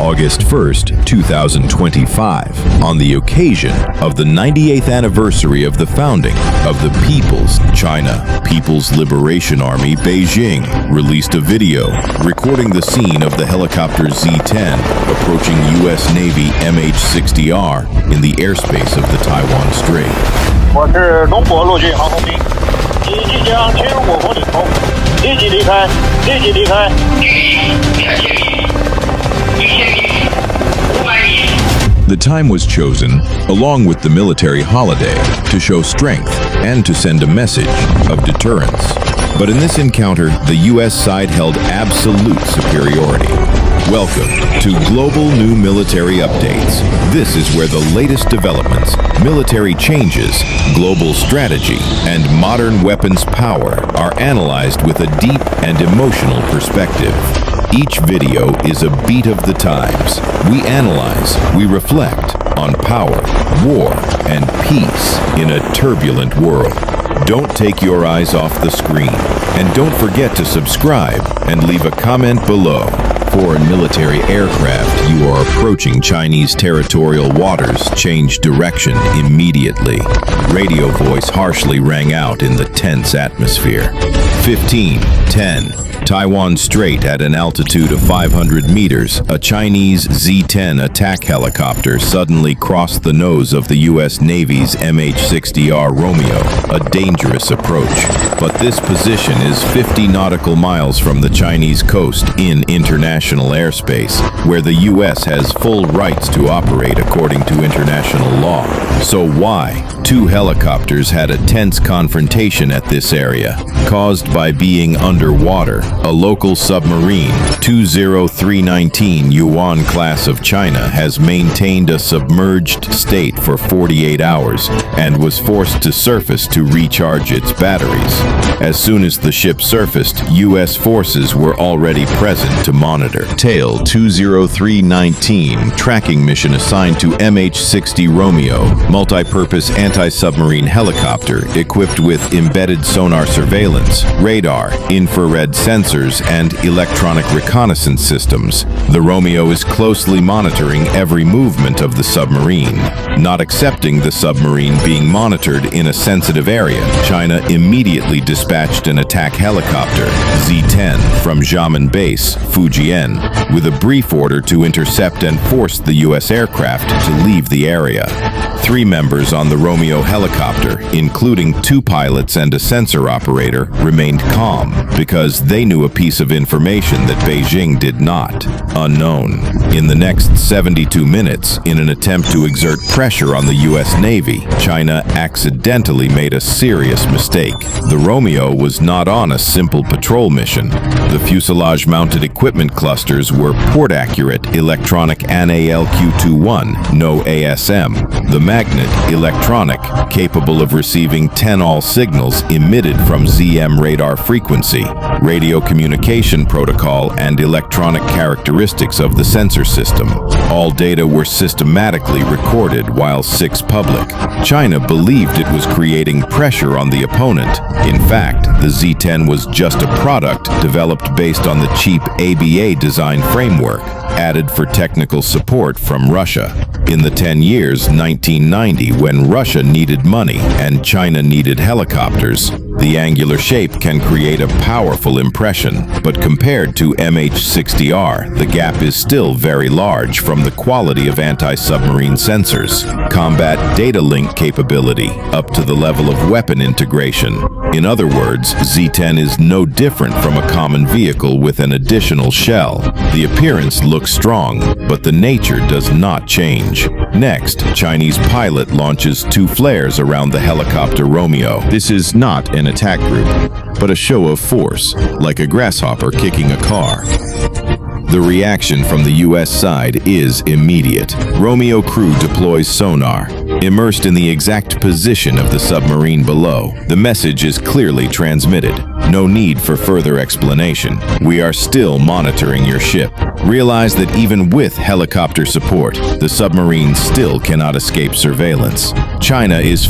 August 1st, 2025, on the occasion of the 98th anniversary of the founding of the People's Liberation Army, Beijing released a video recording the scene of the helicopter Z-10 approaching U.S. Navy MH-60R in the airspace of the Taiwan Strait. 我是中国陆军航空兵，即将进入我国领空，立即离开，立即离开。 The time was chosen, along with the military holiday, to show strength and to send a message of deterrence. But in this encounter, the U.S. side held absolute superiority. Welcome to Global New Military Updates. This is where the latest developments, military changes, global strategy, and modern weapons power are analyzed with a deep and emotional perspective. Each video is a beat of the times. We analyze, we reflect on power, war, and peace in a turbulent world. Don't take your eyes off the screen, and don't forget to subscribe and leave a comment below. Foreign military aircraft you are approaching Chinese territorial waters change direction immediately. Radio voice harshly rang out in the tense atmosphere. 15:10. Taiwan Strait at an altitude of 500 meters, a Chinese Z-10 attack helicopter suddenly crossed the nose of the U.S. Navy's MH-60R Romeo, a dangerous approach. But this position is 50 nautical miles from the Chinese coast in international airspace, where the U.S. has full rights to operate according to international law. So why? Two helicopters had a tense confrontation at this area, caused by being underwater. A local submarine, 20319 Yuan class of China, has maintained a submerged state for 48 hours and was forced to surface to recharge its batteries. As soon as the ship surfaced, U.S. forces were already present to monitor. Tail 20319 tracking mission assigned to MH-60 Romeo, multi-purpose anti-submarine helicopter equipped with embedded sonar surveillance, radar, infrared sensors, and electronic reconnaissance systems. The Romeo is closely monitoring every movement of the submarine. Not accepting the submarine being monitored in a sensitive area, China immediately dispatched an attack helicopter, Z-10, from Xiamen Base, Fujian, with a brief order to intercept and force the U.S. aircraft to leave the area. 3 members on the Romeo helicopter, including 2 pilots and a sensor operator, remained calm because they knew a piece of information that Beijing did not. Unknown. In the next 72 minutes, in an attempt to exert pressure on the U.S. Navy, China accidentally made a serious mistake. The Romeo was not on a simple patrol mission. The fuselage-mounted equipment clusters were port-accurate electronic ANALQ-21, no ASM. The magnet, electronic, capable of receiving 10 all signals emitted from ZM radar frequency, radio communication protocol, and electronic characteristics of the sensor system. All data were systematically recorded while 6 public. China believed it was creating pressure on the opponent. In fact, the Z-10 was just a product developed based on the cheap ABA design framework, added for technical support from Russia. In the 10 years 1990, when Russia needed money and China needed helicopters, the angular shape can create a powerful impression, but compared to MH-60R, the gap is still very large from the quality of anti-submarine sensors, combat data link capability, up to the level of weapon integration. In other words, Z-10 is no different from a common vehicle with an additional shell. The appearance looks strong, but the nature does not change. Next, Chinese pilot launches 2 flares around the helicopter Romeo. This is not an attack group, but a show of force, like a grasshopper kicking a car. The reaction from the U.S. side is immediate. Romeo crew deploys sonar. Immersed in the exact position of the submarine below, the message is clearly transmitted. No need for further explanation. We are still monitoring your ship. Realize that even with helicopter support, the submarine still cannot escape surveillance. China is